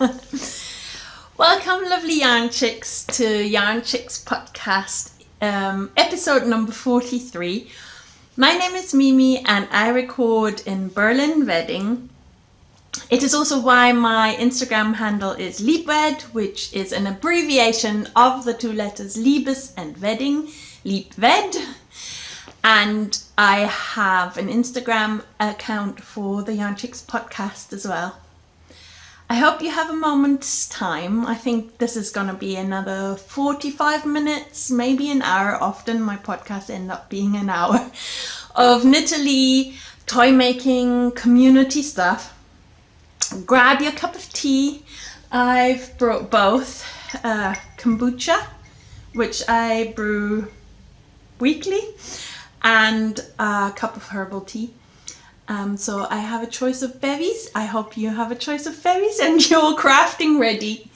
Welcome, lovely Yarnchix, to Yarnchix Podcast, episode number 43. My name is Mimi and I record in Berlin, Wedding. It is also why my Instagram handle is Liebwed, which is an abbreviation of the two letters Liebes and Wedding, Liebwed. And I have an Instagram account for the Yarnchix Podcast as well. I hope you have a moment's time. I think this is going to be another 45 minutes, maybe an hour. Often my podcasts end up being an hour of knitterly, toy making, community stuff. Grab your cup of tea. I've brought both kombucha, which I brew weekly, and a cup of herbal tea. So I have a choice of berries. I hope you have a choice of berries and you're crafting ready.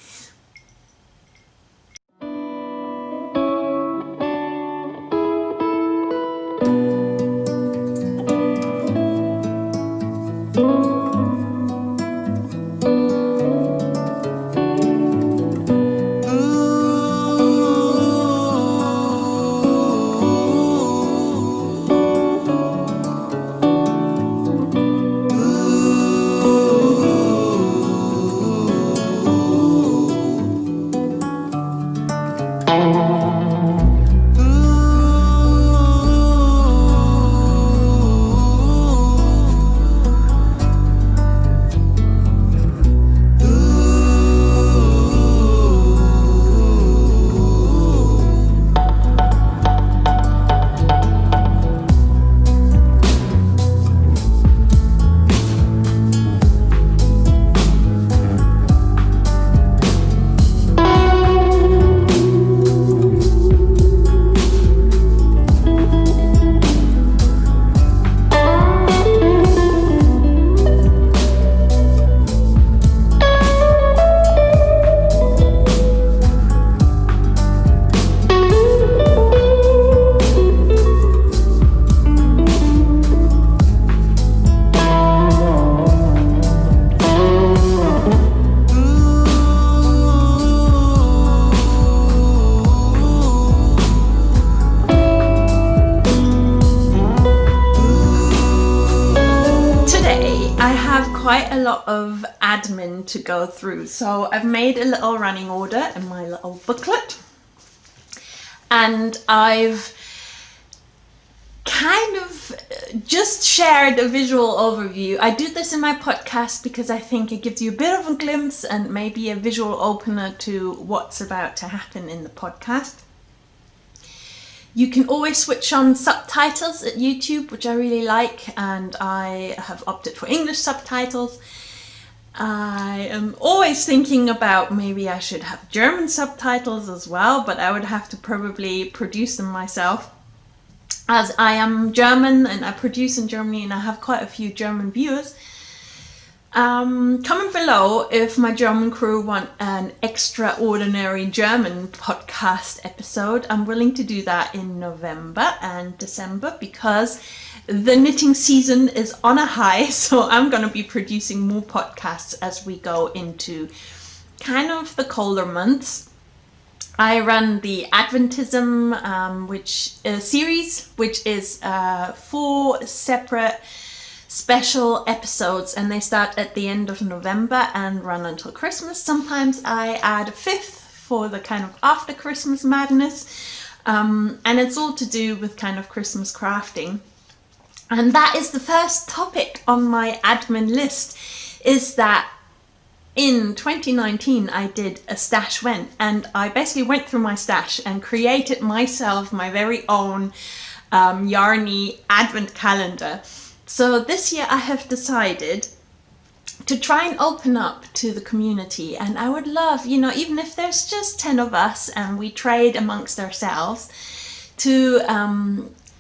Of admin to go through, so I've made a little running order in my little booklet, and I've kind of just shared a visual overview. I do this in my podcast because I think it gives you a bit of a glimpse and maybe a visual opener to what's about to happen in the podcast. You can always switch on subtitles at YouTube, which I really like, and I have opted for English subtitles. I am always thinking about maybe I should have German subtitles as well, but I would have to probably produce them myself, as I am German and I produce in Germany and I have quite a few German viewers. Comment below if my German crew want an extraordinary German podcast episode. I'm willing to do that in November and December because the knitting season is on a high, so I'm going to be producing more podcasts as we go into kind of the colder months. I run the Adventism series, which is 4 separate special episodes, and they start at the end of November and run until Christmas. Sometimes I add a 5th for the kind of after Christmas madness, and it's all to do with kind of Christmas crafting. And that is the first topic on my admin list, is that in 2019 I did a stash vent, and I basically went through my stash and created myself my very own yarny advent calendar. So this year I have decided to try and open up to the community, and I would love, even if there's just 10 of us and we trade amongst ourselves, to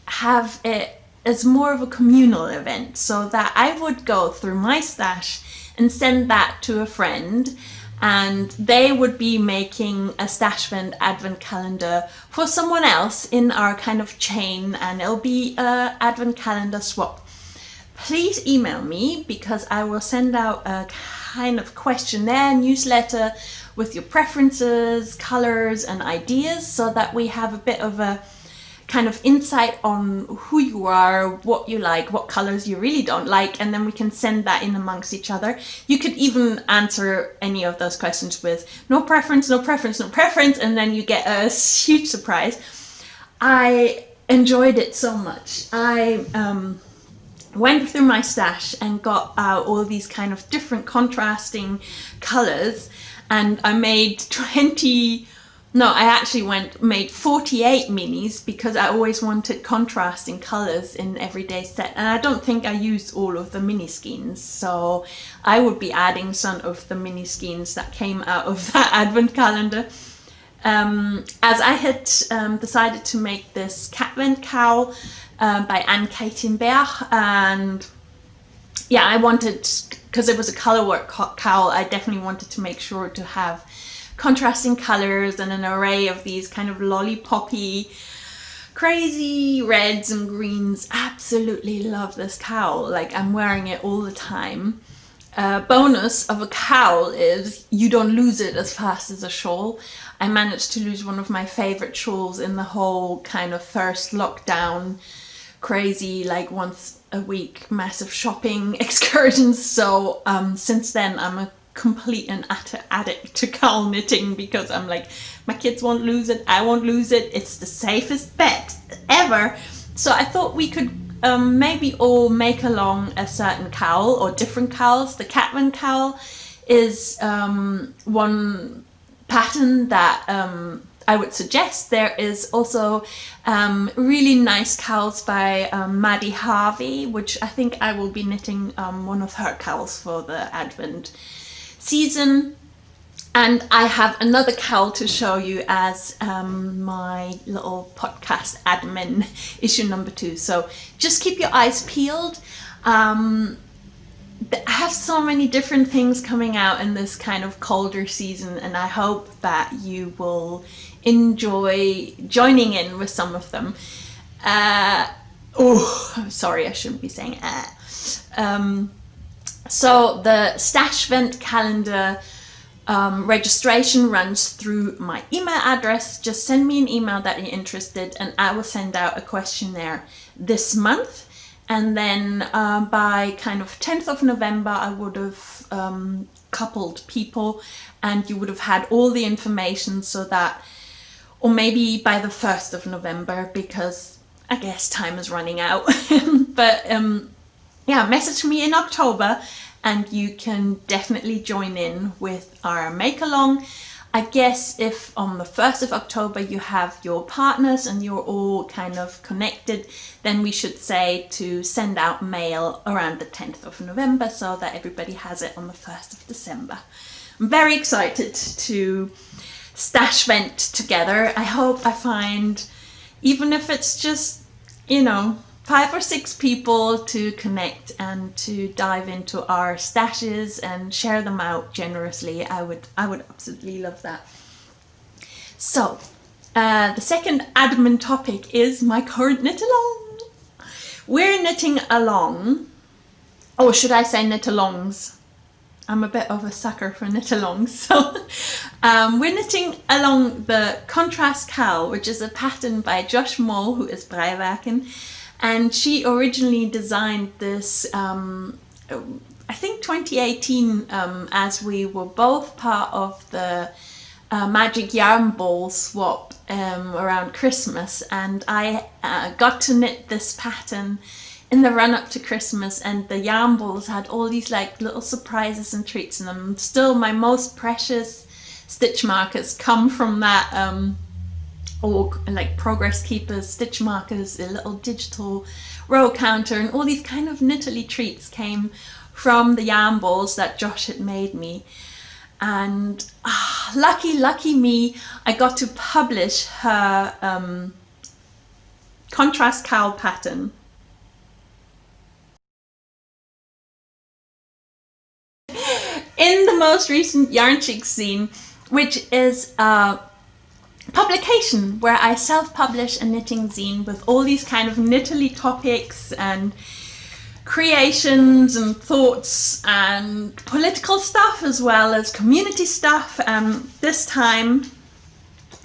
have it as more of a communal event, so that I would go through my stash and send that to a friend, and they would be making a stash vent advent calendar for someone else in our kind of chain, and it'll be a advent calendar swap. Please email me because I will send out a kind of questionnaire newsletter with your preferences, colors and ideas, so that we have a bit of a kind of insight on who you are, what you like, what colors you really don't like, and then we can send that in amongst each other. You could even answer any of those questions with no preference, no preference, no preference, and then you get a huge surprise. I enjoyed it so much. I went through my stash and got out all these kind of different contrasting colors, and I made 48 minis because I always wanted contrasting colors in everyday set, and I don't think I used all of the mini skeins, so I would be adding some of the mini skeins that came out of that advent calendar. As I had decided to make this catvent cowl by Anne-Katin Berg, and yeah, I wanted, because it was a colorwork cowl, I definitely wanted to make sure to have contrasting colors and an array of these kind of lollipoppy, crazy reds and greens. Absolutely love this cowl. Like, I'm wearing it all the time. Bonus of a cowl is you don't lose it as fast as a shawl. I managed to lose one of my favorite shawls in the whole kind of first lockdown, crazy, like once a week massive shopping excursions. So since then I'm a complete and utter addict to cowl knitting, because I'm like, my kids won't lose it, I won't lose it, it's the safest bet ever. So I thought we could maybe all make along a certain cowl or different cowls. The catvent cowl is one pattern that I would suggest. There is also really nice cowls by Maddie Harvey, which I think I will be knitting one of her cowls for the Advent season. And I have another cowl to show you as my little podcast admin issue number 2. So just keep your eyes peeled. I have so many different things coming out in this kind of colder season, and I hope that you will enjoy joining in with some of them. Sorry, I shouldn't be saying so the Stash Vent calendar registration runs through my email address. Just send me an email that you're interested, and I will send out a questionnaire this month. And then by kind of 10th of November, I would have coupled people, and you would have had all the information, so that, or maybe by the 1st of November, because I guess time is running out. But yeah, message me in October and you can definitely join in with our make along. I guess if on the 1st of October you have your partners and you're all kind of connected, then we should say to send out mail around the 10th of November so that everybody has it on the 1st of December. I'm very excited to stash vent together. I hope I find, even if it's just, 5 or 6 people to connect and to dive into our stashes and share them out generously. I would absolutely love that. So the second admin topic is my current knit along. We're knitting along, or should I say knit alongs? I'm a bit of a sucker for knit alongs. So we're knitting along the contrast cowl, which is a pattern by Josh Moll, who is Breiwerken. And she originally designed this, I think 2018, as we were both part of the Magic Yarn Ball swap around Christmas. And I got to knit this pattern in the run up to Christmas, and the yarn balls had all these like little surprises and treats in them. Still, my most precious stitch markers come from that or like Progress Keepers stitch markers, a little digital row counter, and all these kind of knitterly treats came from the yarn balls that Josh had made me. And lucky me, I got to publish her contrast cowl pattern in the most recent Yarnchix zine, which is publication where I self-publish a knitting zine with all these kind of knitterly topics and creations and thoughts and political stuff as well as community stuff. This time,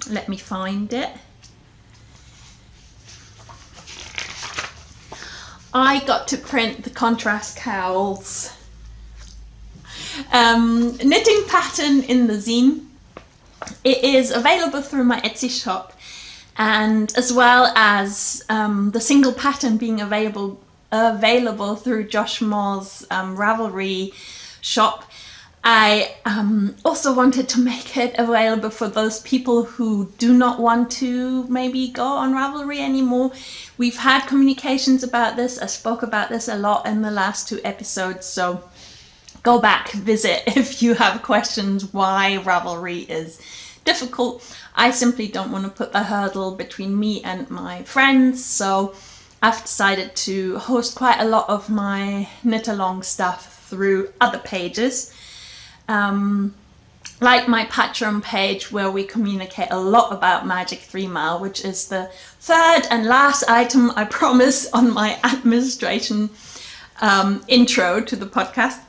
let me find it. I got to print the contrast cowls knitting pattern in the zine. It is available through my Etsy shop, and as well as the single pattern being available through Josh Moll's Ravelry shop. I also wanted to make it available for those people who do not want to maybe go on Ravelry anymore. We've had communications about this. I spoke about this a lot in the last 2 episodes, so go back, visit if you have questions why Ravelry is difficult. I simply don't want to put a hurdle between me and my friends, so I've decided to host quite a lot of my knit along stuff through other pages. Like my Patreon page, where we communicate a lot about Magic 3 Mile, which is the 3rd and last item, I promise, on my administration intro to the podcast.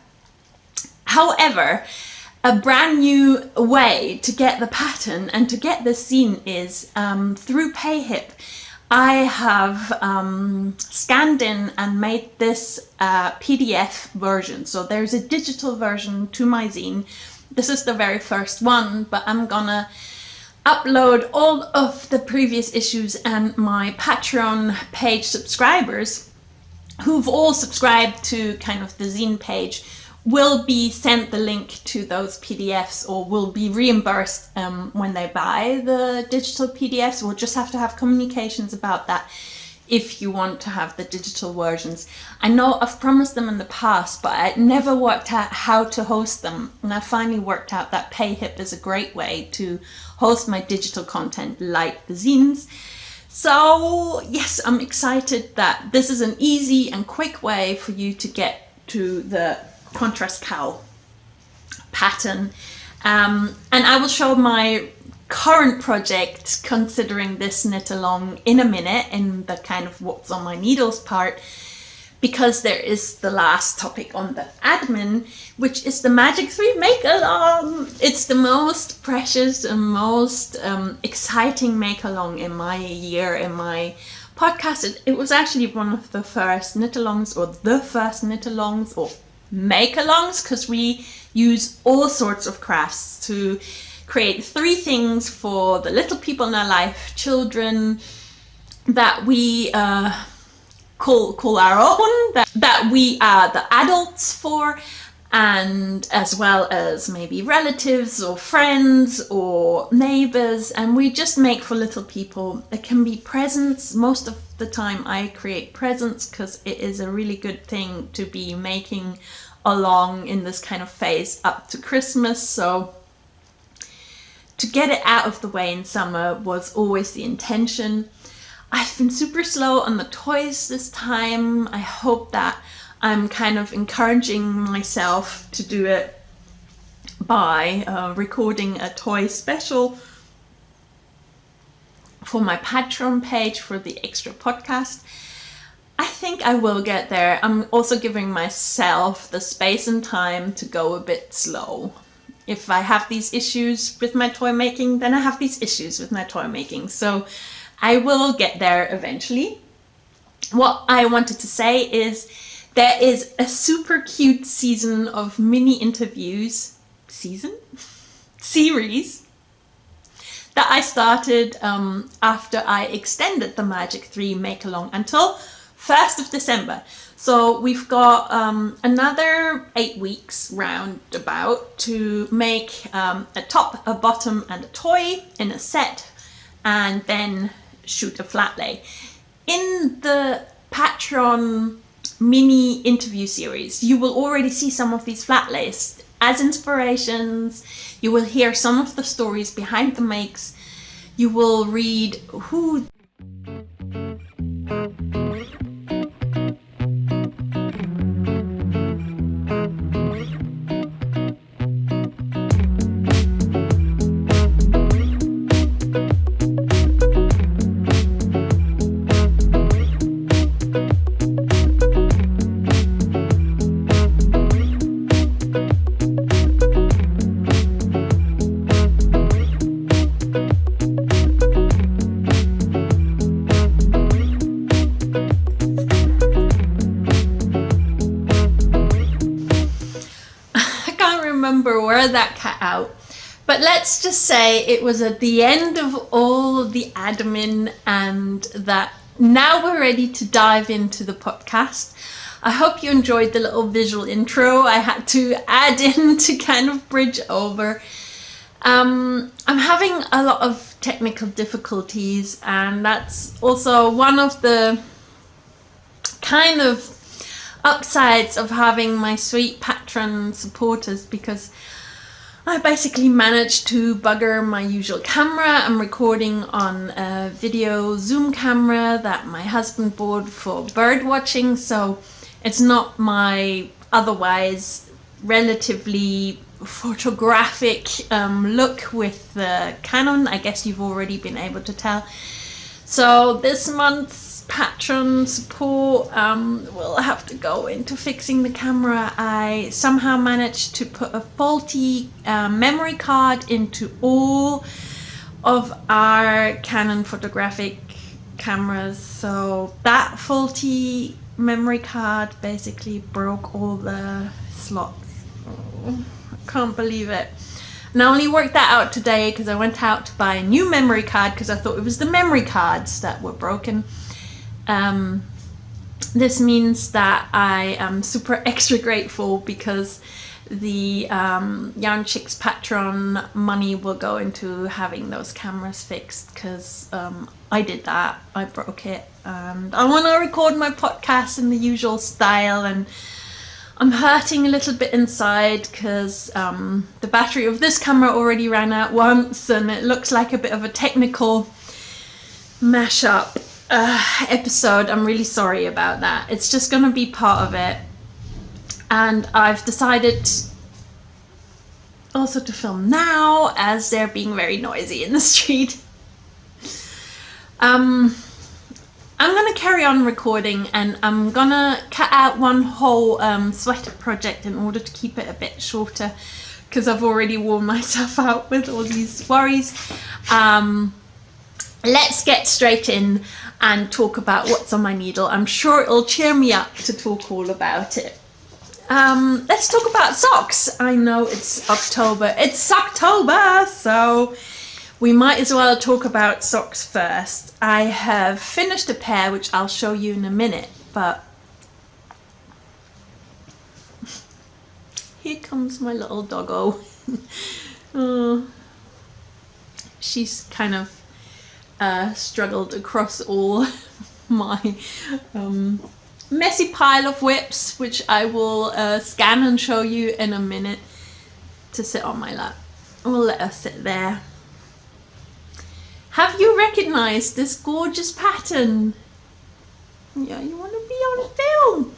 However, a brand new way to get the pattern and to get the zine is through PAyhip. I have scanned in and made this PDF version. So there's a digital version to my zine. This is the very first one, but I'm gonna upload all of the previous issues, and my Patreon page subscribers who've all subscribed to kind of the zine page will be sent the link to those PDFs, or will be reimbursed when they buy the digital PDFs. We'll just have to have communications about that if you want to have the digital versions. I know I've promised them in the past, but I never worked out how to host them, and I finally worked out that PAyhip is a great way to host my digital content like the zines. So yes, I'm excited that this is an easy and quick way for you to get to the contrast cowl pattern, and I will show my current project considering this knit along in a minute in the kind of what's on my needles part, because there is the last topic on the admin, which is the Magic 3 make along. It's the most precious and most exciting make along in my year, in my podcast. It was actually one of the first knit alongs, or the first knit alongs, or make alongs, because we use all sorts of crafts to create 3 things for the little people in our life, children that we call our own, that we are the adults for, and as well as maybe relatives or friends or neighbors, and we just make for little people. It can be presents. Most of the time I create presents because it is a really good thing to be making along in this kind of phase up to Christmas. So to get it out of the way in summer was always the intention. I've been super slow on the toys this time. I hope that I'm kind of encouraging myself to do it by recording a toy special for my Patreon page for the extra podcast. I think I will get there. I'm also giving myself the space and time to go a bit slow. If I have these issues with my toy making, then I have these issues with my toy making. So I will get there eventually. What I wanted to say is there is a super cute season of mini interviews, series that I started after I extended the Magic 3 make along until 1st of December. So we've got another 8 weeks roundabout to make a top, a bottom and a toy in a set, and then shoot a flat lay. In the Patreon mini interview series, you will already see some of these flat lays as inspirations. You will hear some of the stories behind the makes. You will read who figure that cat out. But let's just say it was at the end of all the admin, and that now we're ready to dive into the podcast. I hope you enjoyed the little visual intro I had to add in to kind of bridge over. I'm having a lot of technical difficulties, and that's also one of the kind of upsides of having my sweet patron supporters, because I basically managed to bugger my usual camera. I'm recording on a video Zoom camera that my husband bought for bird watching, so it's not my otherwise relatively photographic look with the Canon. I guess you've already been able to tell. So this month's patron support will have to go into fixing the camera. I somehow managed to put a faulty memory card into all of our Canon photographic cameras, so that faulty memory card basically broke all the slots. Oh, I can't believe it. And I only worked that out today because I went out to buy a new memory card because I thought it was the memory cards that were broken. This means that I am super extra grateful because the Yarnchix patron money will go into having those cameras fixed, because I did that. I broke it, and I want to record my podcast in the usual style, and I'm hurting a little bit inside because the battery of this camera already ran out once, and it looks like a bit of a technical mashup episode. I'm really sorry about that. It's just gonna be part of it, and I've decided also to film now as they're being very noisy in the street. I'm gonna carry on recording, and I'm gonna cut out one whole sweater project in order to keep it a bit shorter, because I've already worn myself out with all these worries. Let's get straight in and talk about what's on my needle. I'm sure it'll cheer me up to talk all about it. Let's talk about socks. I know it's October. It's Socktober, so we might as well talk about socks first. I have finished a pair, which I'll show you in a minute, but here comes my little doggo. Oh, she's kind of struggled across all my messy pile of whips, which I will scan and show you in a minute, to sit on my lap. We'll let her sit there. Have you recognized this gorgeous pattern? Yeah, you want to be on film.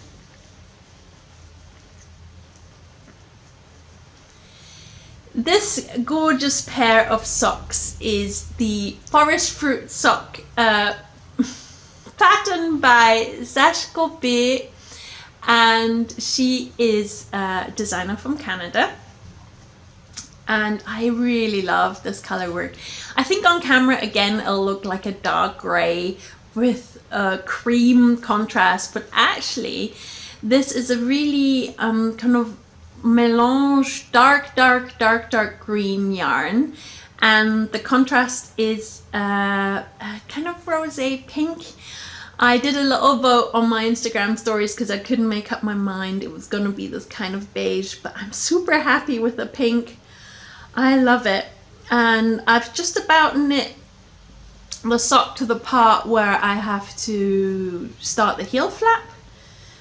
This gorgeous pair of socks is the Forest Fruit sock patterned by Zashkobe, and she is a designer from Canada, and I really love this color work. I think on camera again it'll look like a dark gray with a cream contrast, but actually this is a really kind of melange dark green yarn, and the contrast is kind of rosé pink. I did a little vote on my Instagram stories because I couldn't make up my mind. It was going to be this kind of beige, but I'm super happy with the pink. I love it, and I've just about knit the sock to the part where I have to start the heel flap,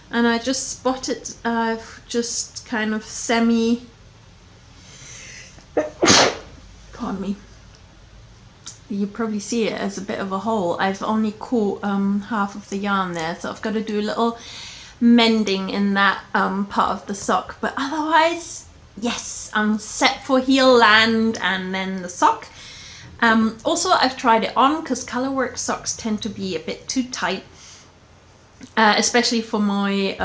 and I just spotted I've just kind of pardon me, you probably see it as a bit of a hole. I've only caught half of the yarn there, so I've got to do a little mending in that part of the sock, but otherwise yes, I'm set for heel land and then the sock. Also, I've tried it on because colorwork socks tend to be a bit too tight, especially for my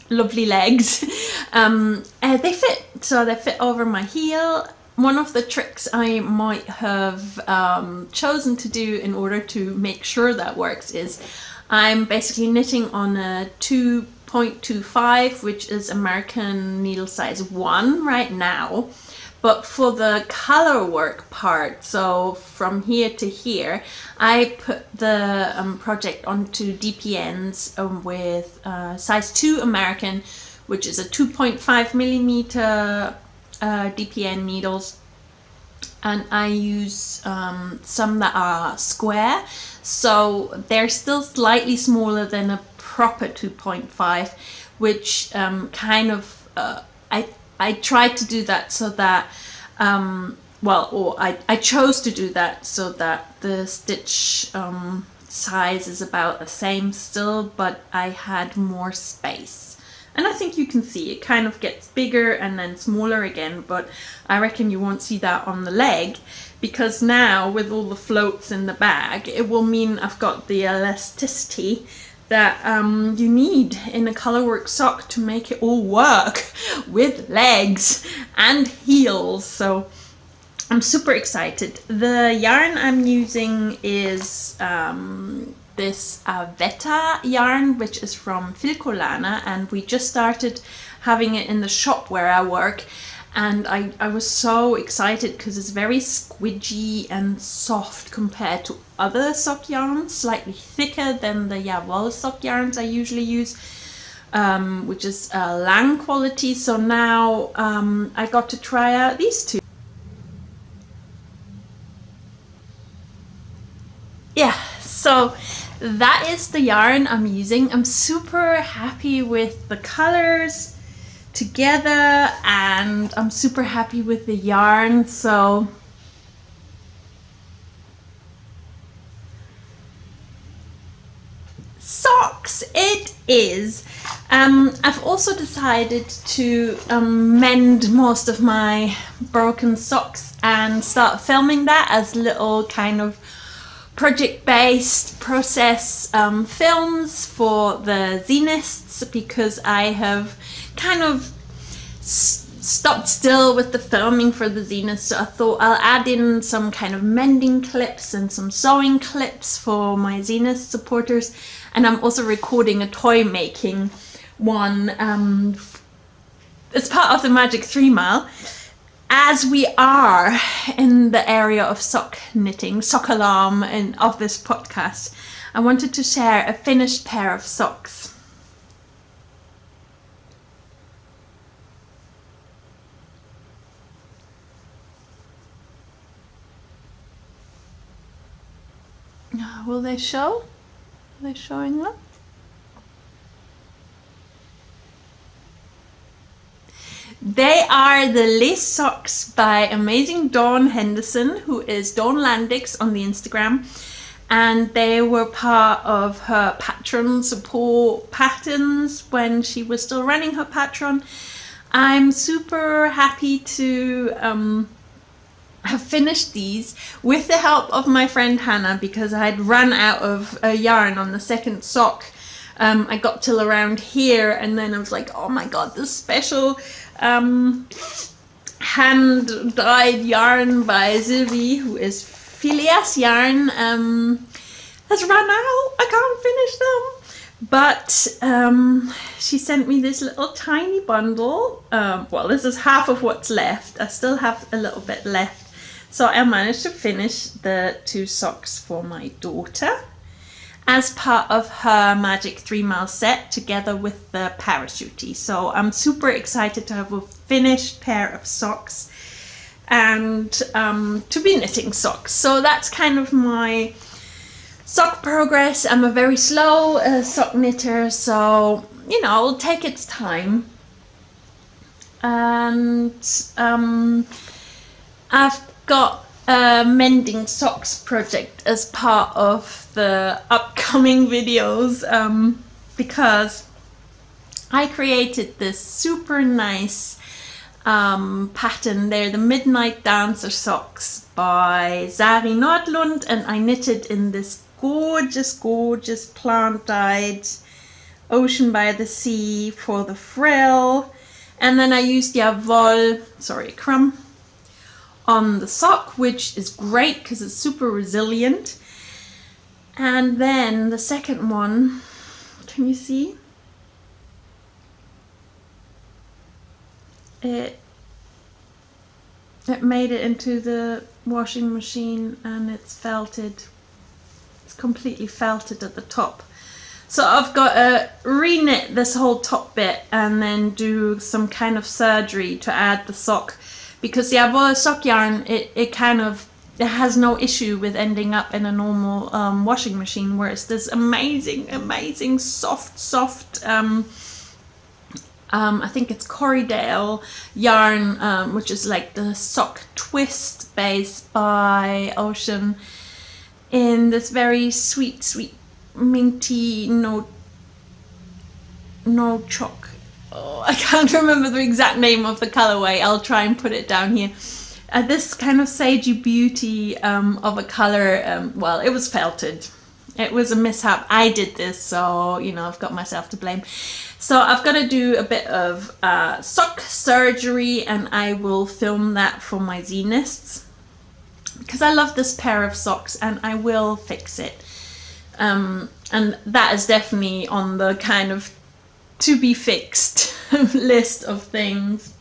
lovely legs. They fit, so they fit over my heel. One of the tricks I might have chosen to do in order to make sure that works is I'm basically knitting on a 2.25, which is American needle size 1 right now, But for the color work part, so from here to here, I put the project onto DPNs with size 2 American, which is a 2.5 millimeter DPN needles. And I use some that are square, so they're still slightly smaller than a proper 2.5, which kind of I tried to do that so that I chose to do that so that the stitch size is about the same still, but I had more space. And I think you can see it kind of gets bigger and then smaller again, but I reckon you won't see that on the leg, because now with all the floats in the bag, it will mean I've got the elasticity that you need in a colorwork sock to make it all work with legs and heels. So I'm super excited. The yarn I'm using is this Arwetta yarn, which is from Filcolana, and we just started having it in the shop where I work, and I was so excited because it's very squidgy and soft compared to other sock yarns, slightly thicker than the Wool sock yarns I usually use, which is lang quality. So now I got to try out these two. Yeah, so that is the yarn I'm using. I'm super happy with the colors together, and I'm super happy with the yarn. So socks it is. I've also decided to mend most of my broken socks and start filming that as little kind of project-based process films for the zinists, because I have kind of stopped still with the filming for the zines, so I thought I'll add in some kind of mending clips and some sewing clips for my zinist supporters. And I'm also recording a toy making one as part of the Magic 3 Mile. As we are in the area of sock knitting, sock alarm, and of this podcast, I wanted to share a finished pair of socks. Will they show? Are they showing up? They are the lace socks by amazing Dawn Henderson, who is Dawn Landix on the Instagram, and they were part of her Patreon support patterns when she was still running her Patreon. I'm super happy to have finished these with the help of my friend Hannah, because I had run out of yarn on the second sock. I got till around here, and then I was like, oh my god, this special hand-dyed yarn by Sylvie, who is Phileas yarn, has run out. I can't finish them. But she sent me this little tiny bundle. Well, this is half of what's left. I still have a little bit left. So I managed to finish the 2 socks for my daughter as part of her Magic 3 Mile set, together with the parachute. So I'm super excited to have a finished pair of socks and to be knitting socks. So that's kind of my sock progress. I'm a very slow sock knitter, so you know, it'll take its time. And I've got a mending socks project as part of the upcoming videos, because I created this super nice pattern. They're the Midnight Dancer socks by Sari Nordlund, and I knitted in this gorgeous plant dyed Ocean by the Sea for the frill, and then I used crumb on the sock, which is great because it's super resilient. And then the second one, can you see? it made it into the washing machine, and it's felted. It's completely felted at the top. So I've got to re-knit this whole top bit and then do some kind of surgery to add the sock, because the Arwetta sock yarn, it has no issue with ending up in a normal washing machine, whereas this amazing soft I think it's Corriedale yarn, which is like the sock twist base by Ocean, in this very sweet minty no chalk. Oh, I can't remember the exact name of the colorway. I'll try and put it down here. This kind of sagey beauty of a color. Well, it was felted. It was a mishap. I did this, so you know, I've got myself to blame. So I've got to do a bit of sock surgery, and I will film that for my zinists, because I love this pair of socks and I will fix it. And that is definitely on the kind of to be fixed list of things.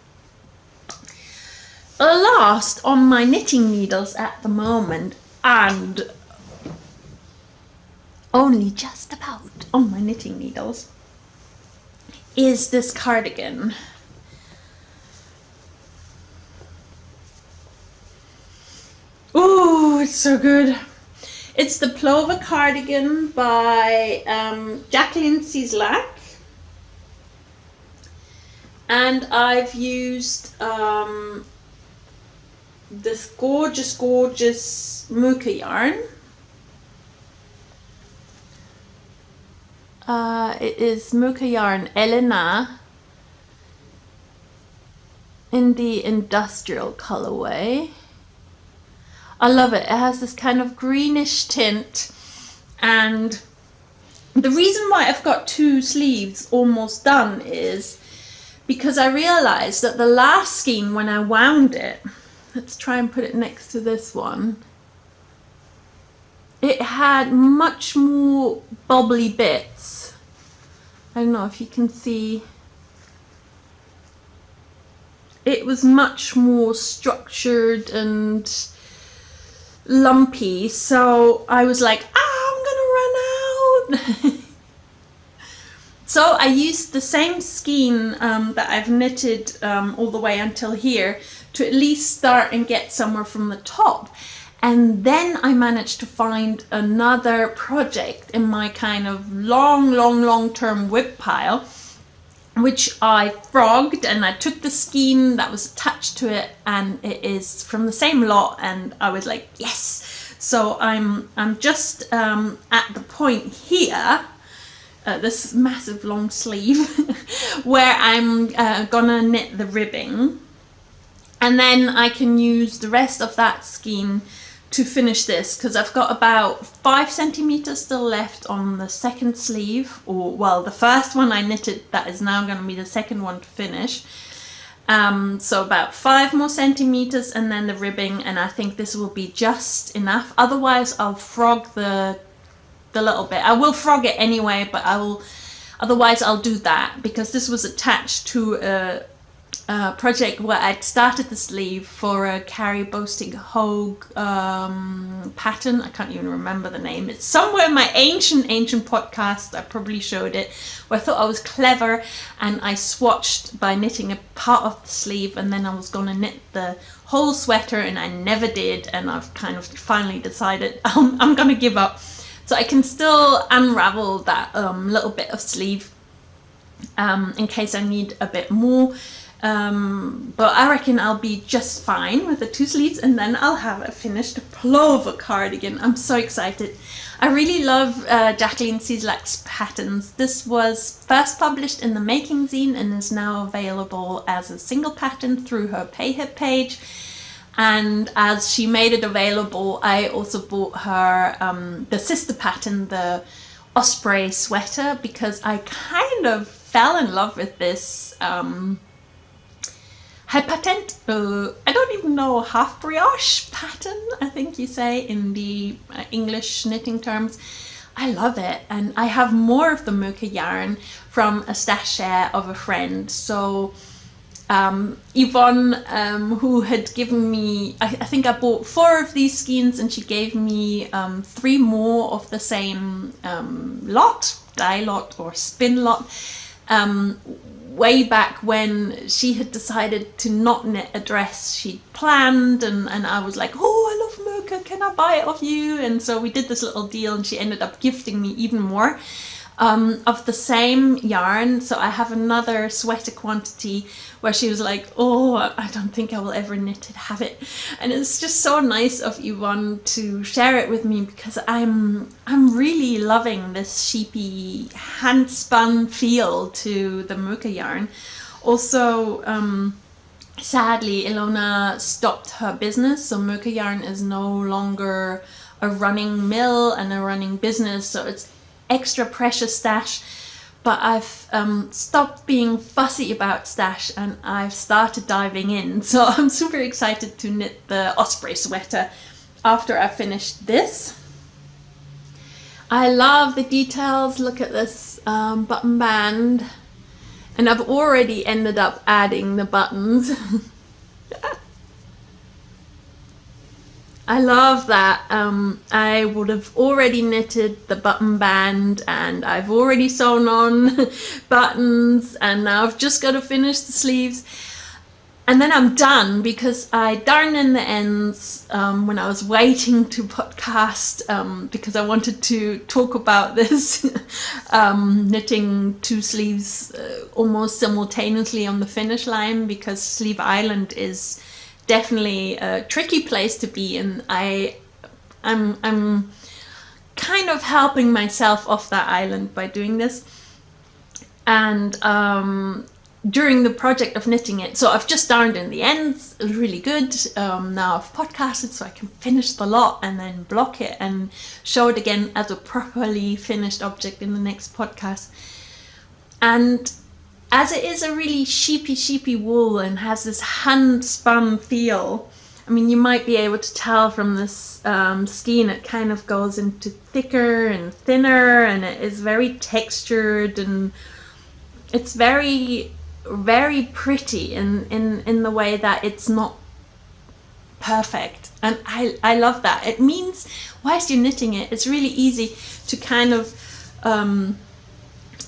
Last on my knitting needles at the moment, and only just about on my knitting needles, is this cardigan. Ooh, it's so good. It's the Plover cardigan by Jacqueline Cieslak, and I've used this gorgeous Moeke yarn. It is Moeke yarn Elena in the industrial colorway. I love it. It has this kind of greenish tint, and the reason why I've got 2 sleeves almost done is because I realized that the last skein, when I wound it, let's try and put it next to this one, it had much more bubbly bits. I don't know if you can see. It was much more structured and lumpy, so I was like, I'm gonna run out. So I used the same skein that I've knitted all the way until here to at least start and get somewhere from the top, and then I managed to find another project in my kind of long-term whip pile, which I frogged, and I took the skein that was attached to it, and it is from the same lot, and I was like, yes. So I'm just at the point here, this massive long sleeve, where I'm gonna knit the ribbing, and then I can use the rest of that skein to finish this, because I've got about 5 centimeters still left on the second sleeve, or well, the first one I knitted, that is now going to be the second one to finish. So about 5 more centimeters, and then the ribbing, and I think this will be just enough. Otherwise I'll frog the little bit. I will frog it anyway, but otherwise I'll do that, because this was attached to a project where I'd started the sleeve for a Carrie Boasting Hogue pattern. I can't even remember the name. It's somewhere in my ancient podcast. I probably showed it, where I thought I was clever, and I swatched by knitting a part of the sleeve, and then I was going to knit the whole sweater, and I never did, and I've kind of finally decided I'm going to give up. So I can still unravel that little bit of sleeve in case I need a bit more. But I reckon I'll be just fine with the 2 sleeves, and then I'll have a finished Plover cardigan. I'm so excited. I really love Jacqueline Cieslak's patterns. This was first published in the Making Zine and is now available as a single pattern through her PAyhip page. And as she made it available, I also bought her the sister pattern, the Osprey sweater, because I kind of fell in love with this high patent, I don't even know, half brioche pattern, I think you say in the English knitting terms. I love it, and I have more of the Moeke yarn from a stash share of a friend, so Yvonne, who had given me, I think I bought 4 of these skeins, and she gave me 3 more of the same lot, dye lot or spin lot, way back when she had decided to not knit a dress she'd planned, and I was like, oh, I love Moeke, can I buy it off you? And so we did this little deal, and she ended up gifting me even more of the same yarn. So I have another sweater quantity where she was like, oh, I don't think I will ever knit it, have it. And it's just so nice of Yvonne to share it with me, because I'm really loving this sheepy hand spun feel to the Moeke yarn. Also, sadly, Ilona stopped her business, so Moeke yarn is no longer a running mill and a running business, so it's extra precious stash. But I've stopped being fussy about stash, and I've started diving in. So I'm super excited to knit the osprey sweater after I've finished this. I love the details. Look at this button band. And I've already ended up adding the buttons. I love that. I would have already knitted the button band, and I've already sewn on buttons, and now I've just got to finish the sleeves. And then I'm done, because I darned in the ends when I was waiting to podcast, because I wanted to talk about this knitting 2 sleeves almost simultaneously on the finish line, because Sleeve Island is definitely a tricky place to be, and I'm kind of helping myself off that island by doing this. And during the project of knitting it, so I've just darned in the ends, it was really good. Now I've podcasted, so I can finish the lot and then block it and show it again as a properly finished object in the next podcast. And as it is a really sheepy wool and has this hand spun feel, I mean, you might be able to tell from this skein, it kind of goes into thicker and thinner, and it is very textured, and it's very, very pretty in the way that it's not perfect. And I love that. It means whilst you're knitting it, it's really easy to kind of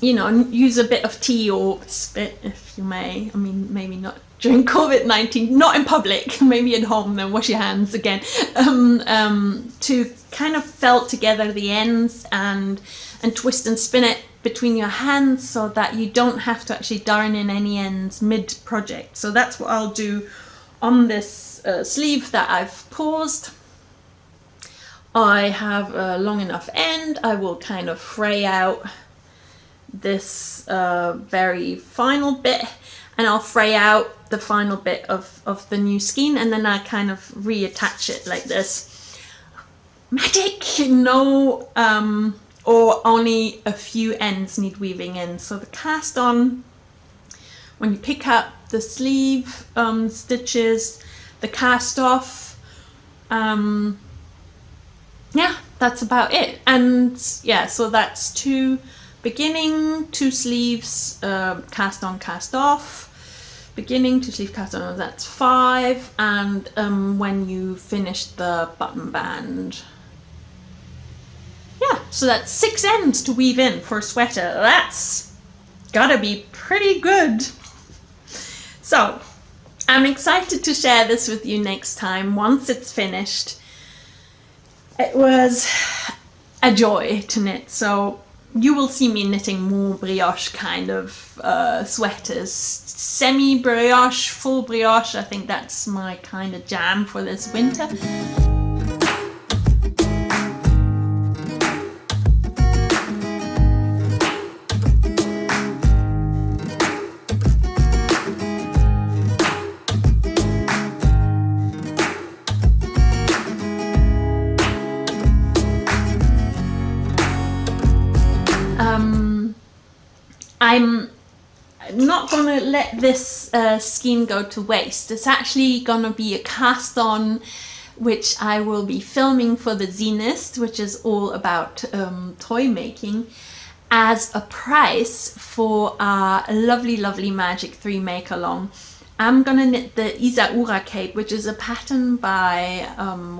use a bit of tea or spit, if you may. I mean, maybe not during COVID-19, not in public, maybe at home, then wash your hands again, to kind of felt together the ends and twist and spin it between your hands, so that you don't have to actually darn in any ends mid-project. So that's what I'll do on this sleeve that I've paused. I have a long enough end. I will kind of fray out this very final bit, and I'll fray out the final bit of the new skein, and then I kind of reattach it like this. Magic! No, or only a few ends need weaving in. So the cast on, when you pick up the sleeve stitches, the cast off, yeah, that's about it. And yeah, so that's 2 beginning, 2 sleeves, cast on, cast off, beginning, 2 sleeve cast on, that's 5, and when you finish the button band. Yeah, so that's 6 ends to weave in for a sweater. That's gotta be pretty good. So I'm excited to share this with you next time once it's finished. It was a joy to knit, so you will see me knitting more brioche kind of sweaters. Semi-brioche, full brioche, I think that's my kind of jam for this winter. I'm not gonna let this skein go to waste. It's actually gonna be a cast on, which I will be filming for the Zinist, which is all about toy making, as a prize for our lovely Magic 3 make along. I'm gonna knit the Isaura cape, which is a pattern by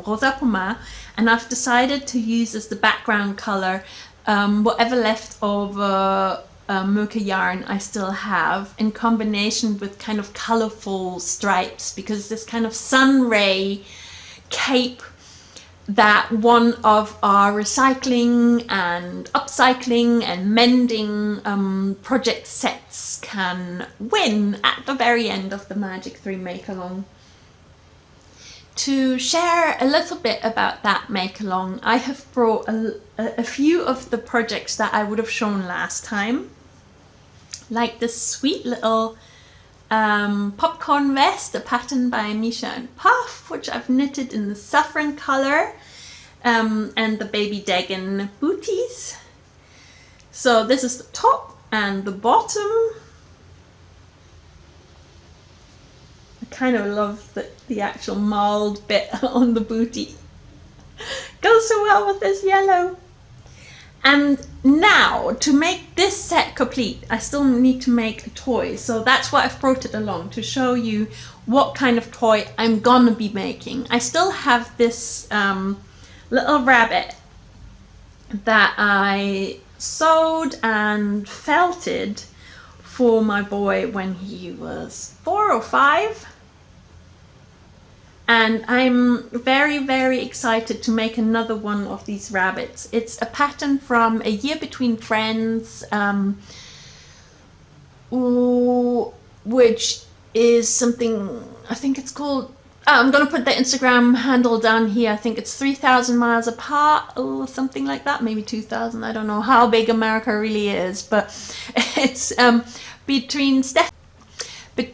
Rosa Pomar, and I've decided to use as the background color whatever leftover Moeke yarn I still have, in combination with kind of colorful stripes, because this kind of sun ray cape that one of our recycling and upcycling and mending project sets can win at the very end of the Magic 3 Make Along. To share a little bit about that Make Along, I have brought a few of the projects that I would have shown last time, like this sweet little popcorn vest, a pattern by Misha and Puff, which I've knitted in the saffron color, and the baby Dagon booties. So this is the top and the bottom. I kind of love the actual mauled bit on the booty. Goes so well with this yellow. And now, to make this set complete, I still need to make a toy. So that's why I've brought it along, to show you what kind of toy I'm gonna be making. I still have this little rabbit that I sewed and felted for my boy when he was 4 or 5. And I'm very, very excited to make another one of these rabbits. It's a pattern from A Year Between Friends, which is something, I think it's called, I'm going to put the Instagram handle down here. I think it's 3,000 Miles Apart or something like that, maybe 2,000. I don't know how big America really is, but it's between Steph. But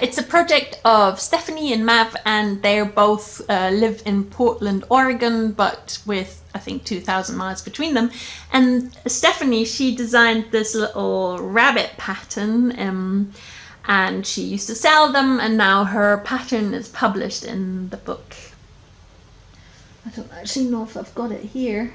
it's a project of Stephanie and Mav, and they both live in Portland, Oregon, but with, I think, 2,000 miles between them. And Stephanie, she designed this little rabbit pattern, and she used to sell them, and now her pattern is published in the book. I don't actually know if I've got it here.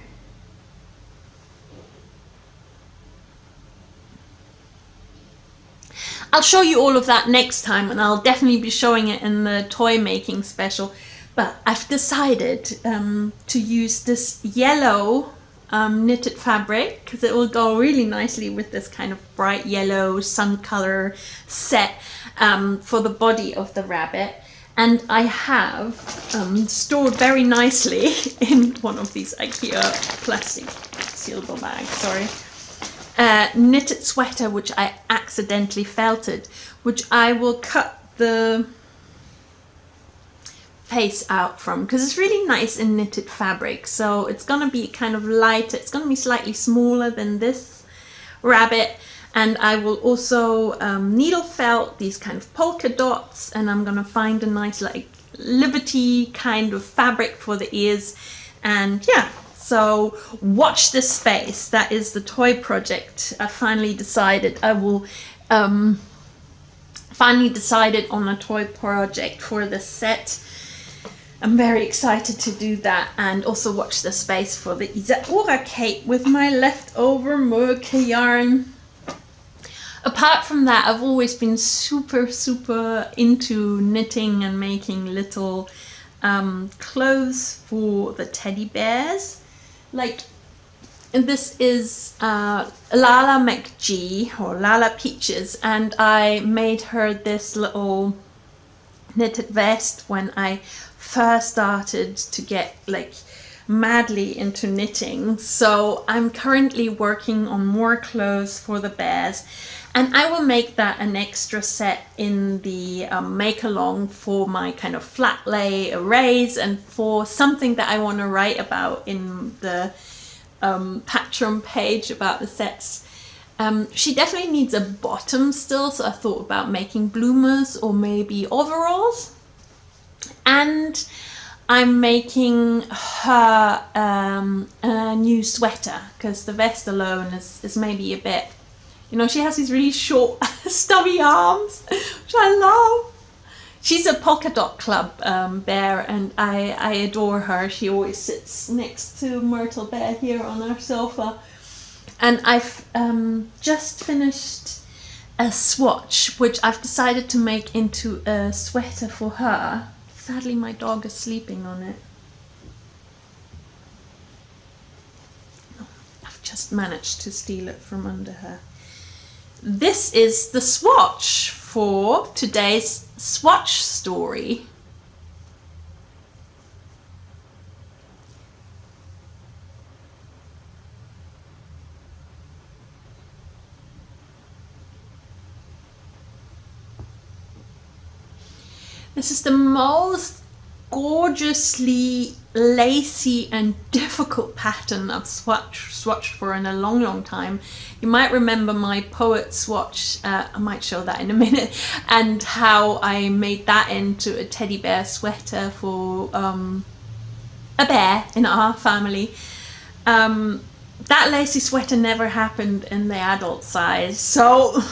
I'll show you all of that next time, and I'll definitely be showing it in the toy making special. But I've decided to use this yellow knitted fabric, because it will go really nicely with this kind of bright yellow sun color set for the body of the rabbit. And I have stored very nicely in one of these IKEA plastic sealable bags, sorry. Knitted sweater, which I accidentally felted, which I will cut the face out from, because it's really nice in knitted fabric. So it's gonna be kind of lighter, it's gonna be slightly smaller than this rabbit. And I will also needle felt these kind of polka dots, and I'm gonna find a nice like Liberty kind of fabric for the ears. And yeah, so watch this space. That is the toy project. I finally decided I will finally decided on a toy project for this set. I'm very excited to do that, and also watch the space for the Isaura cape with my leftover Moeke yarn. Apart from that, I've always been super into knitting and making little clothes for the teddy bears. Like, and this is Lala McG, or Lala Peaches, and I made her this little knitted vest when I first started to get like madly into knitting. So I'm currently working on more clothes for the bears, and I will make that an extra set in the make along for my kind of flat lay arrays, and for something that I want to write about in the Patreon page about the sets. She definitely needs a bottom still, so I thought about making bloomers or maybe overalls. And I'm making her a new sweater, because the vest alone is maybe a bit, you know, she has these really short stubby arms, which I love. She's a polka dot club bear, and I adore her. She always sits next to Myrtle Bear here on our sofa. And I've just finished a swatch, which I've decided to make into a sweater for her. Sadly, my dog is sleeping on it. I've just managed to steal it from under her. This is the swatch for today's swatch story. This is the most gorgeously lacy and difficult pattern I've swatched for in a long time. You might remember my poet swatch, I might show that in a minute, and how I made that into a teddy bear sweater for a bear in our family. That lacy sweater never happened in the adult size, so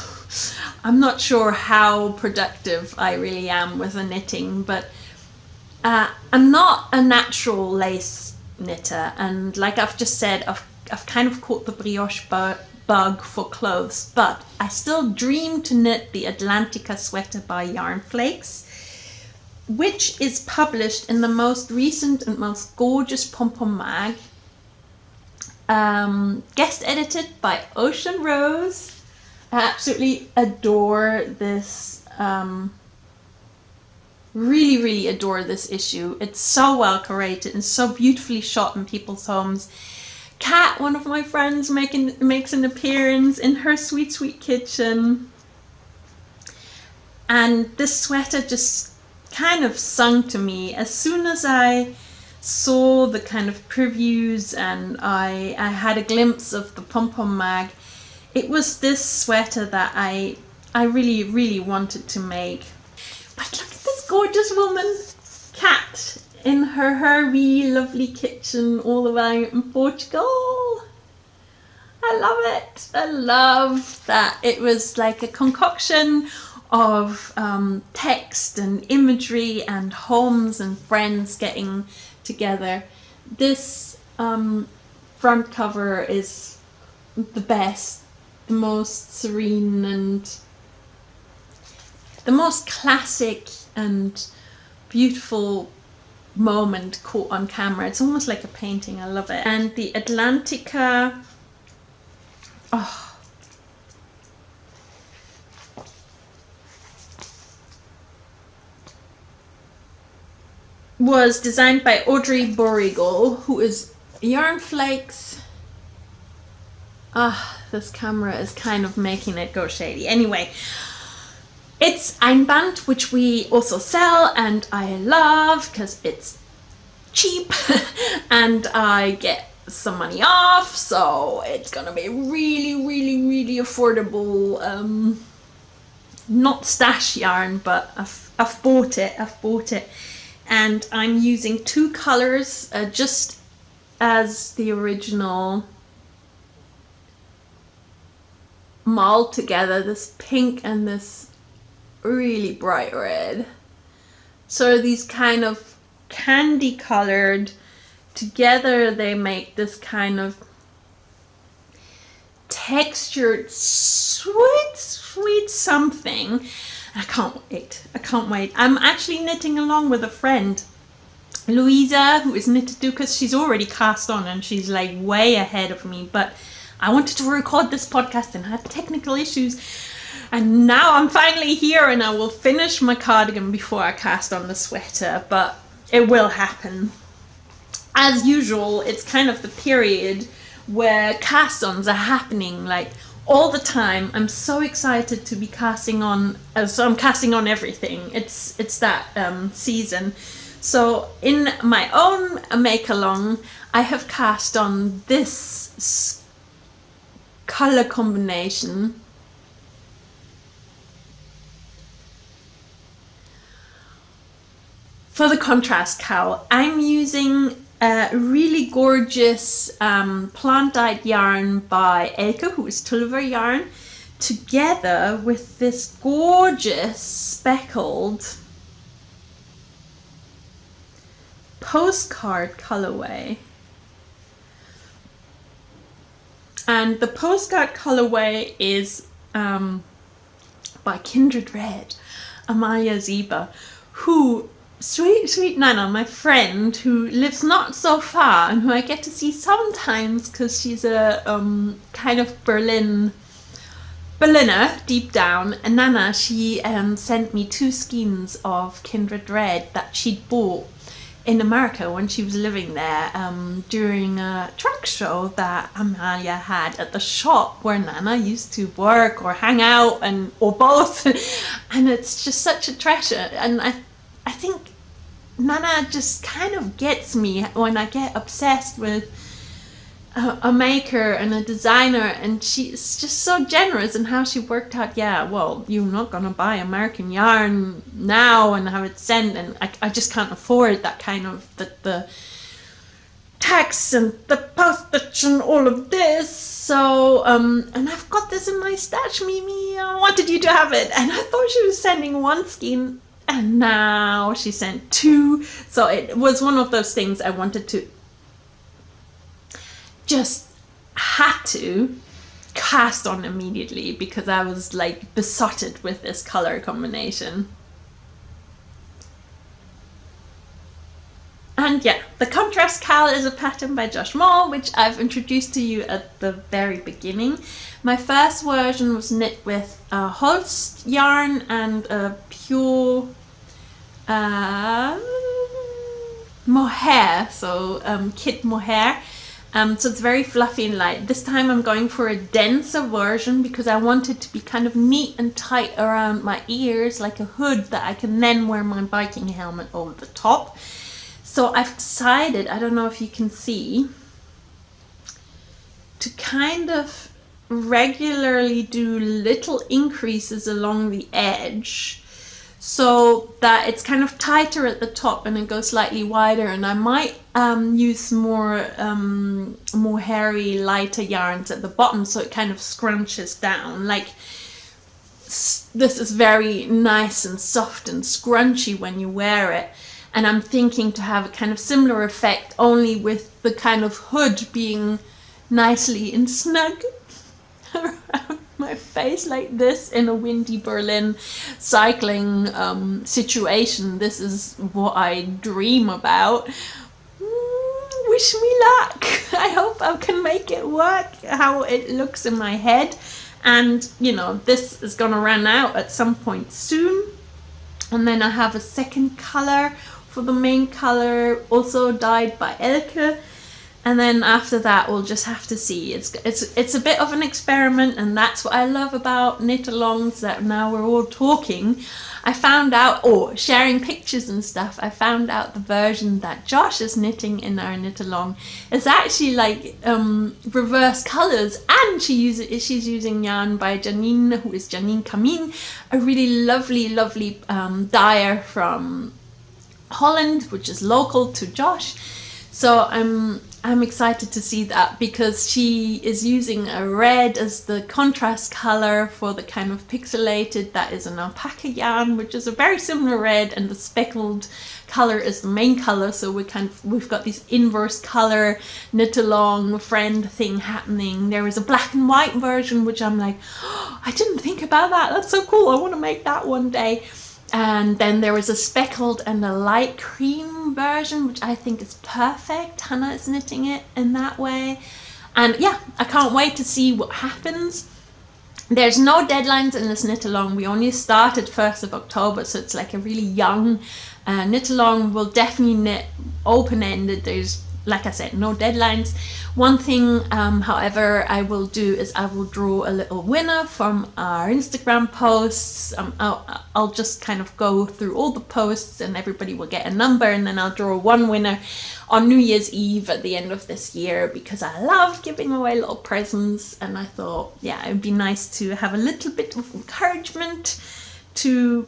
I'm not sure how productive I really am with the knitting, but I'm not a natural lace knitter, and like I've just said, I've kind of caught the brioche bug for clothes, but I still dream to knit the Atlantica sweater by Yarn Flakes, which is published in the most recent and most gorgeous pom-pom mag, guest edited by Ocean Rose. I absolutely adore this, really adore this issue. It's so well curated and so beautifully shot in people's homes. Kat, one of my friends, makes an appearance in her sweet kitchen. And this sweater just kind of sung to me as soon as I saw the kind of previews and I had a glimpse of the pom-pom mag. It was this sweater that I really wanted to make. But look at this gorgeous woman, Kat, in her wee lovely kitchen all the way in Portugal. I love it. I love that it was like a concoction of text and imagery and homes and friends getting together. This front cover is the best, the most serene and the most classic and beautiful moment caught on camera. It's almost like a painting. I love it. And the Atlantica, was designed by Audrey Borrego, who is Yarn Flakes. This camera is kind of making it go shady. Anyway, it's Einband, which we also sell, and I love because it's cheap and I get some money off, so it's gonna be really affordable. Not stash yarn, but I've bought it, and I'm using two colors, just as the original mold together, this pink and this really bright red. So these kind of candy colored together, they make this kind of textured sweet something. I can't wait. I'm actually knitting along with a friend, Louisa, who is knitted too, because she's already cast on and she's like way ahead of me, but I wanted to record this podcast and had technical issues, and now I'm finally here and I will finish my cardigan before I cast on the sweater, but it will happen. As usual, it's kind of the period where cast-ons are happening like all the time. I'm so excited to be casting on, so I'm casting on everything. It's that season. So in my own make-along, I have cast on this color combination. For the contrast cowl, I'm using a really gorgeous plant-dyed yarn by Elke, who is Plover yarn, together with this gorgeous speckled postcard colorway. And the postcard colorway is by Kindred Red, Amalia Ziba, who, sweet Nana, my friend, who lives not so far and who I get to see sometimes because she's a kind of Berliner deep down. And Nana, she sent me 2 skeins of Kindred Red that she'd bought in America when she was living there during a trunk show that Amalia had at the shop where Nana used to work or hang out, or both. And it's just such a treasure. And I think Nana just kind of gets me when I get obsessed with a maker and a designer, and she's just so generous in how she worked out, yeah, well, you're not gonna buy American yarn now and have it sent, and I just can't afford that kind of the tax and the postage and all of this. So and I've got this in my stash, Mimi, I wanted you to have it. And I thought she was sending 1 skein, and now she sent 2. So it was one of those things I wanted to, just had to cast on immediately because I was like besotted with this color combination. And yeah, the contrast cowl is a pattern by Josh Moll, which I've introduced to you at the very beginning. My first version was knit with Holst yarn and a pure mohair, so kit mohair. So it's very fluffy and light. This time I'm going for a denser version because I want it to be kind of neat and tight around my ears, like a hood that I can then wear my biking helmet over the top. So I've decided, I don't know if you can see, to kind of regularly do little increases along the edge, so that it's kind of tighter at the top and it goes slightly wider. And I might use more hairy, lighter yarns at the bottom, so it kind of scrunches down. Like, this is very nice and soft and scrunchy when you wear it. And I'm thinking to have a kind of similar effect, only with the kind of hood being nicely and snug around my face like this in a windy Berlin cycling situation. This is what I dream about. Wish me luck. I hope I can make it work how it looks in my head. And you know, this is gonna run out at some point soon, and then I have a second color for the main color, also dyed by Elke. And then after that, we'll just have to see. It's a bit of an experiment, and that's what I love about knit-alongs, that now we're all talking. I found out, or sharing pictures and stuff, I found out the version that Josh is knitting in our knit-along is actually like reverse colors, and she's using yarn by Janine, who is Janine Kamin, a really lovely dyer from Holland, which is local to Josh. So I'm excited to see that, because she is using a red as the contrast color for the kind of pixelated, that is an alpaca yarn, which is a very similar red, and the speckled color is the main color. So we've got this inverse color knit along friend thing happening. There is a black and white version, which I'm like, oh, I didn't think about that. That's so cool. I want to make that one day. And then there is a speckled and a light cream version, which I think is perfect. Hannah is knitting it in that way. And yeah, I can't wait to see what happens. There's no deadlines in this knit along. We only started 1st of October, so it's like a really young knit along. We'll definitely knit open-ended. There's, like I said, no deadlines. One thing, however, I will do is I will draw a little winner from our Instagram posts. I'll just kind of go through all the posts, and everybody will get a number, and then I'll draw one winner on New Year's Eve at the end of this year, because I love giving away little presents, and I thought, yeah, it would be nice to have a little bit of encouragement to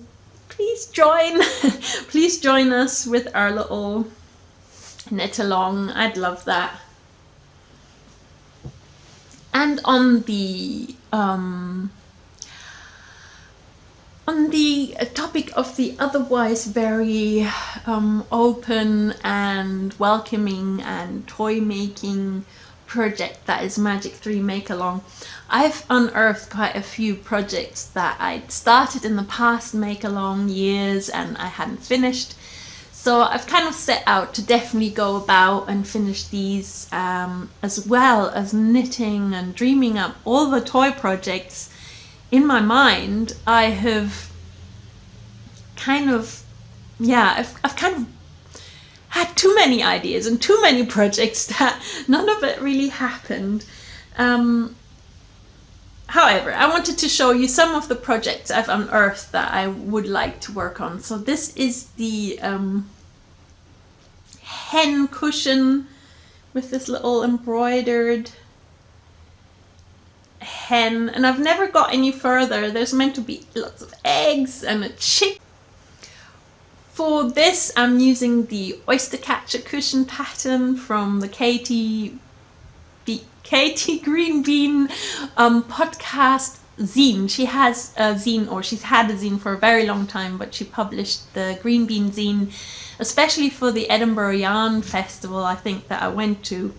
please join us with our little knit along. I'd love that. And on the topic of the otherwise very open and welcoming and toy making project that is Magic 3 Make Along. I've unearthed quite a few projects that I'd started in the past Make Along years and I hadn't finished. So I've kind of set out to definitely go about and finish these, as well as knitting and dreaming up all the toy projects. In my mind, I have kind of, I've kind of had too many ideas and too many projects that none of it really happened. However, I wanted to show you some of the projects I've unearthed that I would like to work on. So this is the hen cushion with this little embroidered hen, and I've never got any further. There's meant to be lots of eggs and a chick. For this, I'm using the Oystercatcher cushion pattern from the Katie Greenbean podcast zine. She has a zine, or she's had a zine for a very long time, but she published the Greenbean zine, especially for the Edinburgh Yarn Festival, I think, that I went to.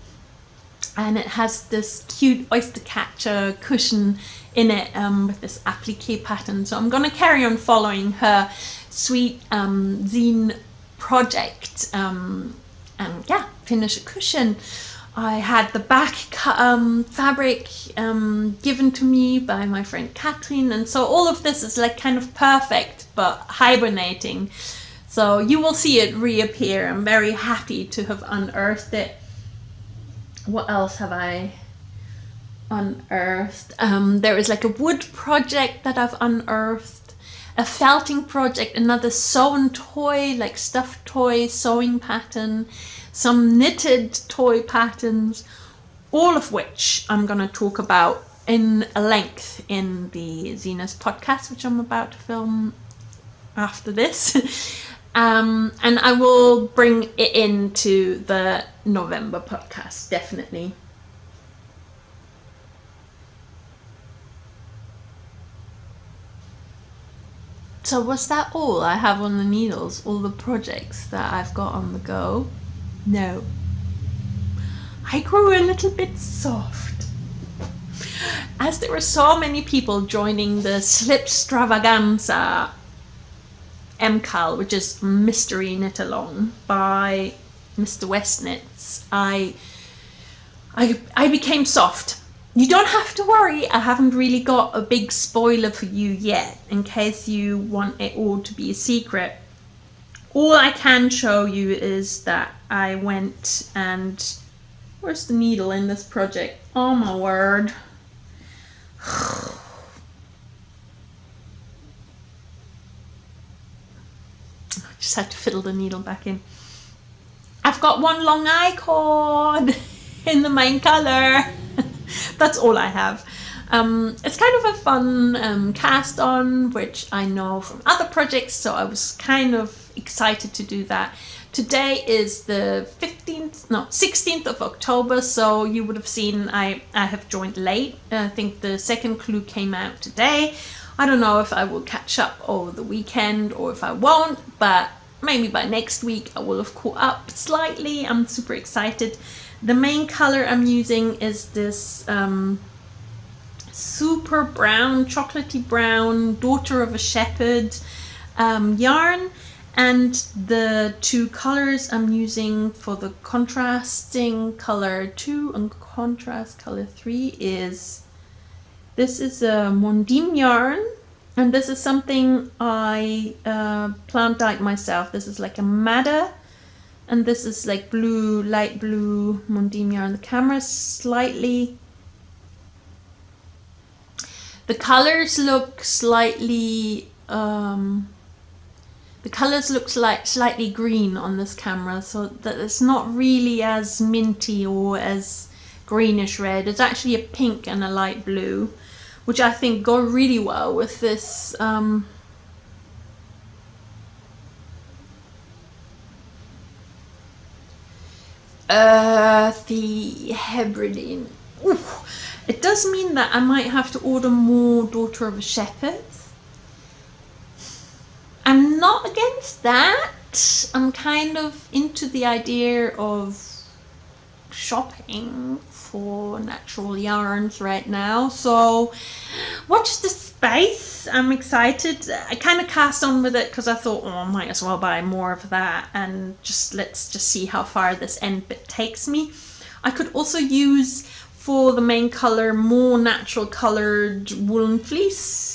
And it has this cute Oystercatcher cushion in it, with this applique pattern. So I'm going to carry on following her sweet zine project, and finish a cushion. I had the back fabric given to me by my friend Catherine, and so all of this is like kind of perfect but hibernating. So you will see it reappear. I'm very happy to have unearthed it. What else have I unearthed? There is like a wood project that I've unearthed, a felting project, another sewn toy, like stuffed toy sewing pattern, some knitted toy patterns, all of which I'm going to talk about in length in the Zines podcast, which I'm about to film after this. And I will bring it into the November podcast, definitely. So was that all I have on the needles? All the projects that I've got on the go? No. I grew a little bit soft. As there were so many people joining the SLIPSTRAVAGANZA cowl, which is Mystery Knit Along by Mr. Westnitz, I became soft. You don't have to worry, I haven't really got a big spoiler for you yet, in case you want it all to be a secret. All I can show you is that I went and... Where's the needle in this project? Oh my word. I just had to fiddle the needle back in. I've got one long eye cord in the main colour. That's all I have. It's kind of a fun cast on, which I know from other projects, so I was kind of excited to do that. Today is the 16th of October, so you would have seen I have joined late. I think the second clue came out today. I don't know if I will catch up over the weekend or if I won't, but maybe by next week I will have caught up slightly. I'm super excited. The main color I'm using is this super brown, chocolatey brown, Daughter of a Shepherd yarn. And the two colors I'm using for the contrasting color 2 and contrast color 3 is, this is a Mondim yarn, and this is something I plant dyed myself. This is like a madder, and this is like blue, light blue Mondim yarn. The camera's slightly... The colors look slightly... The colors look slightly green on this camera, so that it's not really as minty or as greenish red. It's actually a pink and a light blue, which I think go really well with this the Hebridean. Ooh, it does mean that I might have to order more Daughter of a Shepherd. I'm not against that. I'm kind of into the idea of shopping for natural yarns right now, so watch this space. I'm excited. I kind of cast on with it because I thought, oh, I might as well buy more of that, and let's just see how far this end bit takes me. I could also use for the main color more natural colored woolen fleece.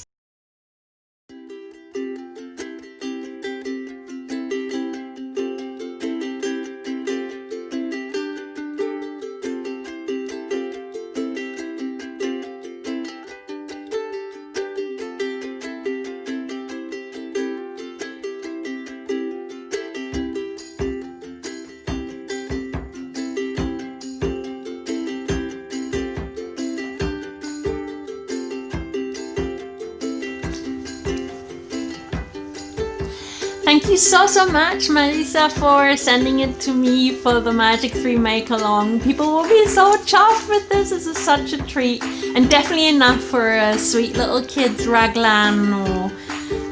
Thank you so much, Marisa, for sending it to me for the Magic 3 Make Along. People will be so chuffed with this. This is such a treat, and definitely enough for a sweet little kid's raglan or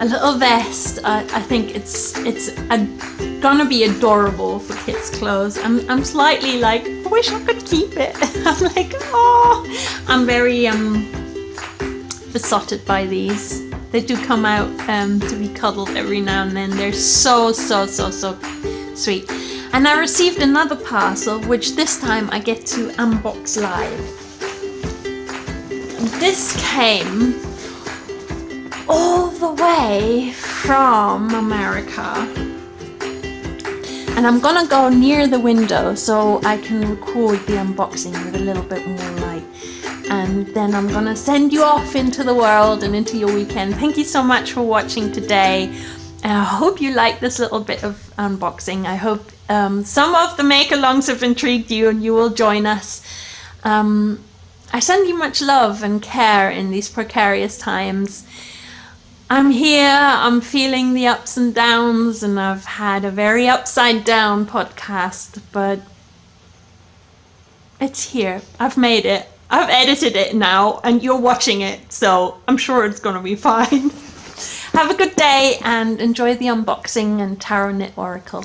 a little vest. I think it's gonna be adorable for kids' clothes. I'm slightly like, I wish I could keep it. I'm like, oh, I'm very besotted by these. They do come out to be cuddled every now and then. They're so sweet. And I received another parcel, which this time I get to unbox live. This came all the way from America. And I'm gonna go near the window so I can record the unboxing with a little bit more light. And then I'm gonna send you off into the world and into your weekend. Thank you so much for watching today. And I hope you like this little bit of unboxing. I hope some of the make-alongs have intrigued you and you will join us. I send you much love and care in these precarious times. I'm here, I'm feeling the ups and downs, and I've had a very upside down podcast, but it's here. I've made it. I've edited it now, and you're watching it, so I'm sure it's gonna be fine. Have a good day, and enjoy the unboxing and Tarot Knit Oracle.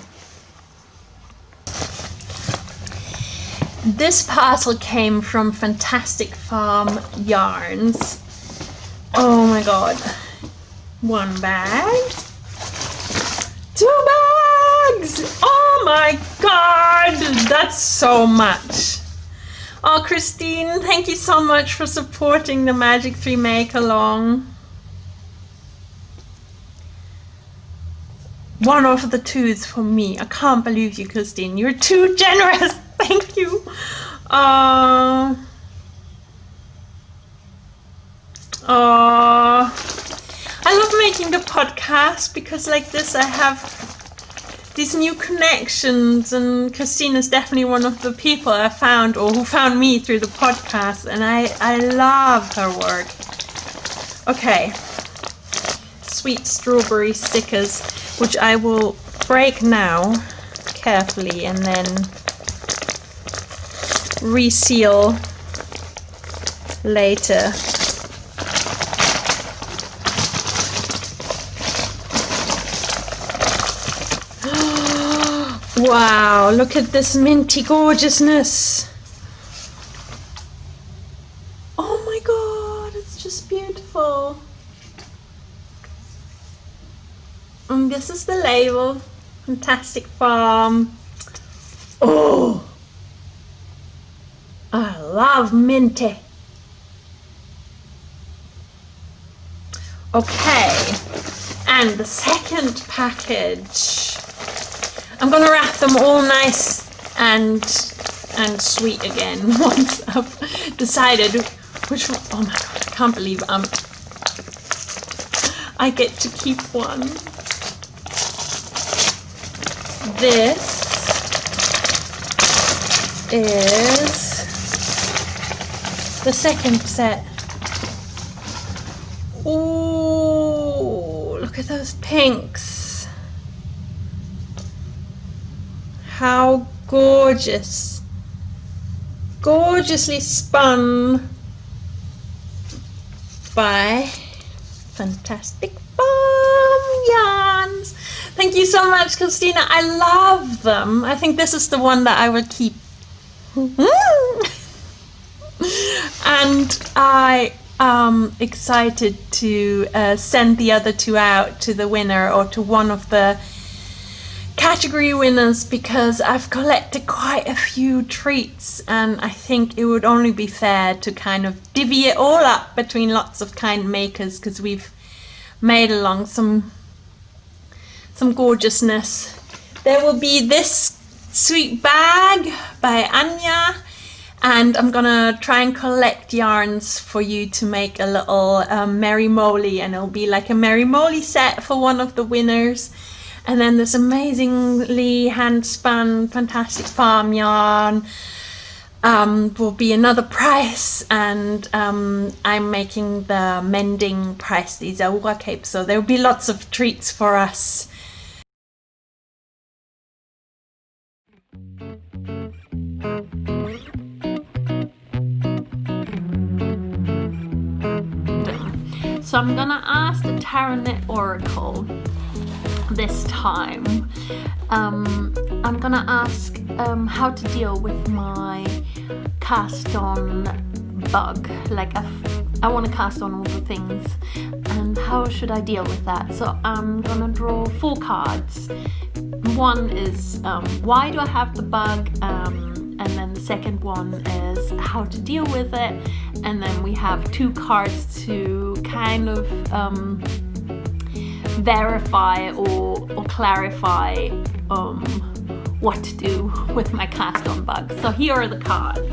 This parcel came from Fantastic Farm Yarns. Oh my god. 1 bag. 2 bags! Oh my god! That's so much. Oh, Christine, thank you so much for supporting the Magic 3 Make Along. 1 of the 2s for me. I can't believe you, Christine. You're too generous. Thank you. I love making the podcast because like this I have these new connections, and Christine is definitely one of the people I found, or who found me through the podcast, and I love her work. Okay, sweet strawberry stickers, which I will break now carefully and then reseal later. Wow, look at this minty gorgeousness. Oh my god, it's just beautiful. And this is the label, Fantastic Farm. Oh, I love minty. Okay, and the second package. I'm gonna wrap them all nice and sweet again once I've decided which one. Oh my god, I can't believe I get to keep one. This is the second set. Ooh, look at those pinks. How gorgeous. Gorgeously spun by Fantastic Farm Yarns. Thank you so much, Christina. I love them. I think this is the one that I would keep. And I am excited to send the other two out to the winner, or to one of the category winners, because I've collected quite a few treats, and I think it would only be fair to kind of divvy it all up between lots of kind makers, because we've made along some gorgeousness. There will be this sweet bag by Anya, and I'm gonna try and collect yarns for you to make a little Merry Moly, and it'll be like a Merry Moly set for one of the winners. And then this amazingly hand-spun fantastic farm yarn will be another prize, and I'm making the mending prize, the Isaura cape, so there will be lots of treats for us. So I'm gonna ask the Tarot Oracle this time. I'm gonna ask how to deal with my cast on bug. Like I want to cast on all the things, and how should I deal with that? So I'm gonna draw 4 cards. One is why do I have the bug, and then the second one is how to deal with it, and then we have 2 cards to kind of verify or clarify what to do with my cast on bug. So here are the cards.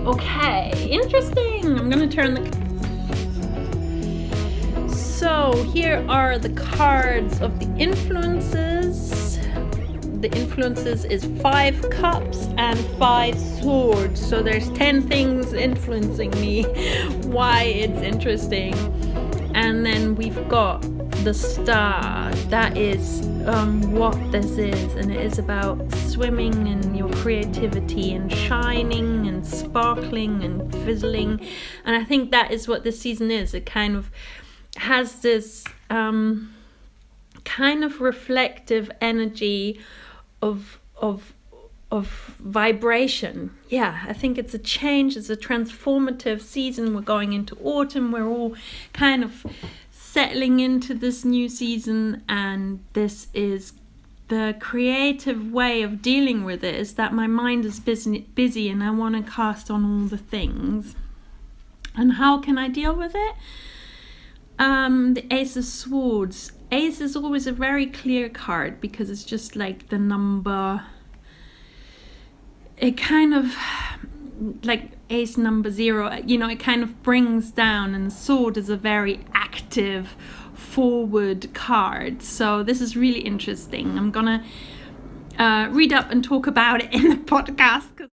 Okay, interesting. I'm gonna turn the... So here are the cards of the influences. The influences is 5 cups and 5 swords. So there's 10 things influencing me. Why it's interesting. And then we've got the star. That is what this is, and it is about swimming and your creativity and shining and sparkling and fizzling. And I think that is what this season is. It kind of has this kind of reflective energy of vibration. Yeah, I think it's a change, it's a transformative season. We're going into autumn, we're all kind of settling into this new season, and this is the creative way of dealing with it, is that my mind is busy and I want to cast on all the things. And how can I deal with it? The Ace of Swords. Ace is always a very clear card because it's just like the number. It kind of like ace number 0, you know, it kind of brings down, and the sword is a very active forward card. So this is really interesting. I'm gonna read up and talk about it in the podcast.